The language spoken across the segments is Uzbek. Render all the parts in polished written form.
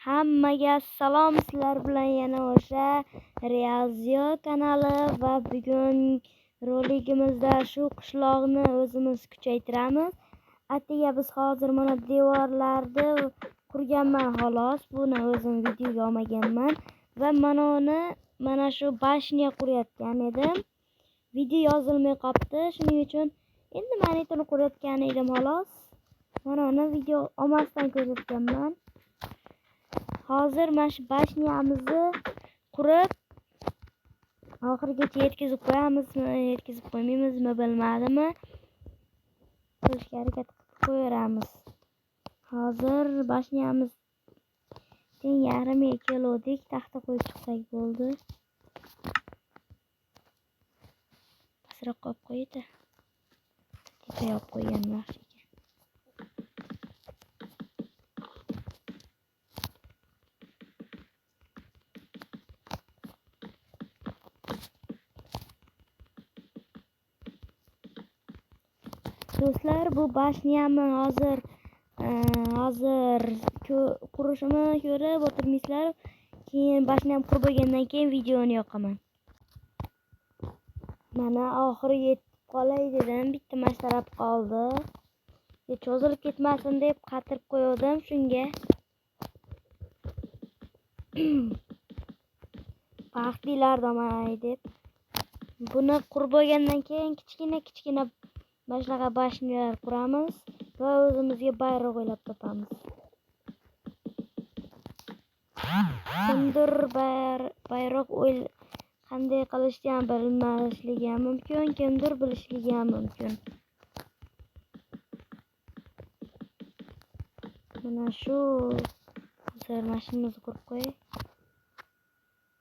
Hammaga assalom, sizlar bilan yana o'sha Real kanali va bugun roligimizda shu qishloqni o'zimiz kuchaytiramiz. Atiga biz hozir mana devorlarni qurganman xolos. Buni o'zim videoga olmaganman va mana shu bashnya qurayotgan edim. Video yozilmay qolibdi, shuning uchun endi monitonni qurayotgan edim xolos. Mana uni video olmasdan ko'rsatganman. Hozir mana shu bashniyamizni qurib oxirigacha yetkazib qo'yamizmi, yetkazib qo'ymaymizmi bilmadimmi. Qilishga harakat qilib qo'yamiz. Hozir bashniyamiz teng yarimiga keluvdik, taxta qo'yib chiqsak bo'ldi. Pastroq qo'yib qo'ydi. Tepa yopib qo'ygan yaxshi ekan. Do'stlar, bu bashniyamni hozir qurishini ko'rib o'tirmaysizlar. Keyin bashniyam qurib bo'lgandan keyin videoni yoqaman. Mana oxiriga yetib qolay dedim, bitta mastarab qoldi. Cho'zilib ketmasin deb qatirib qo'ydim shunga. Baxtlilardaman deb. Buni qurib bo'lgandan keyin kichkina mana shunaqa bashniyalar quramiz va o'zimizga bayroq o'ylab topamiz. Kimdir bayroq qanday qilishni ham bilmasligi ham mumkin, kimdir bilishligi ham mumkin. Mana shu hozir mashinamizni qurib qo'y.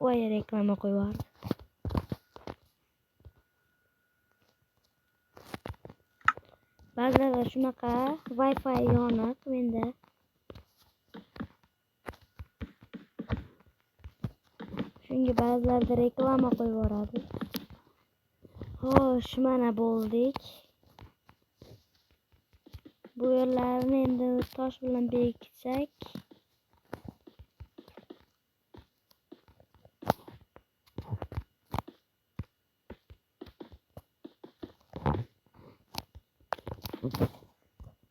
Voy, reklama qo'yib yubordi. Ba'zilarda shunaqa Wi-Fi yoniq menda. Shunga ba'zilarda reklama qo'yib yuboradi. Xo'sh, mana bo'ldik. Bu yerlarni endi tosh bilan bekitsak.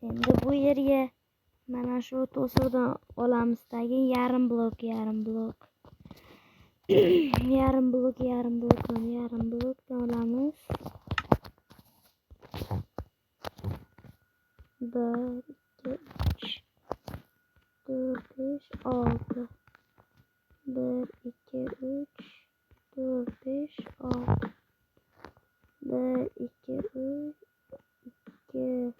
Endi bu yerga mana shu to'siqdan olamiz tagin yarim blokdan olamiz. 1 2 3 4 5 6 1 2 3 4 5 6 1 2 3 2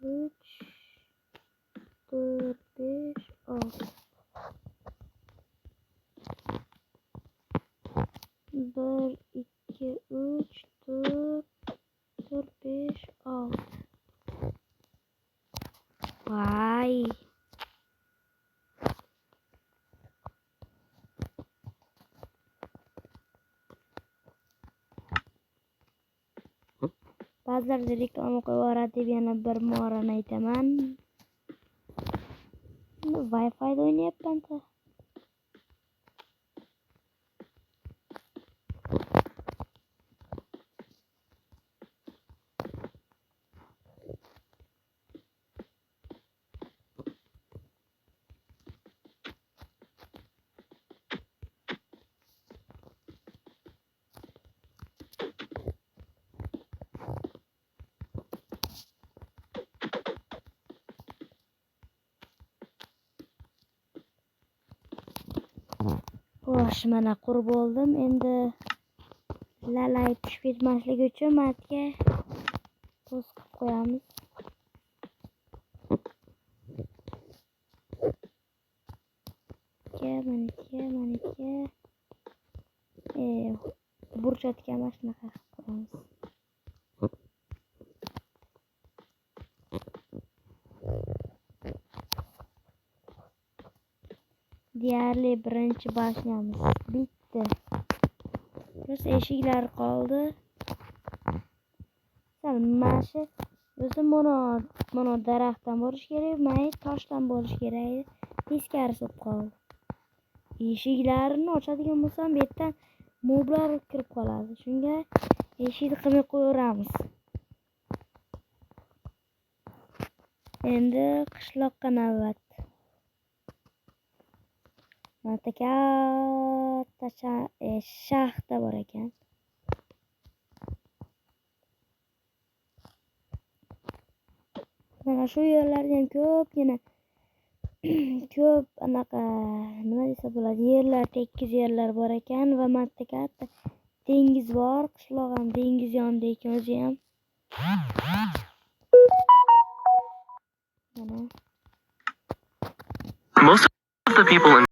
3 4 5 6 1 2 3 4 5 6. Vay. Ba'zilarda reklama qo'yib yuboradi deb yana bir morani aytaman. Wi-Fi'da o'ynayapman-da. Xo'sh, mana qurib oldim. Endi lalay tushib ketmasligi uchun matga to'sib qo'yamiz. Manitga. Burchatga mana shunaqa qilib qo'yamiz. Deyarli birinchi bashniyamiz bitdi. Biz eshiklar qoldi. Mana shu o'zi mana daraxtdan borish kerak, mayt toshdan borish kerak. Teskari bo'lib qoldi. Eshiklarini ochadigan bo'lsam, bu yerdan moblar kirib qoladi. Shunga eshikni qimay qo'yamiz. Endi qishloqqa navbat. Mana katta shaxta bor ekan. Mana shu yerlarda ham ko'pgina ko'p anaqa nima desa bo'ladi, yerlar, tekis yerlar bor ekan va mana katta dengiz bor. Qishloq ham dengiz yonida ekan o'zi ham. Mana. Most of the people in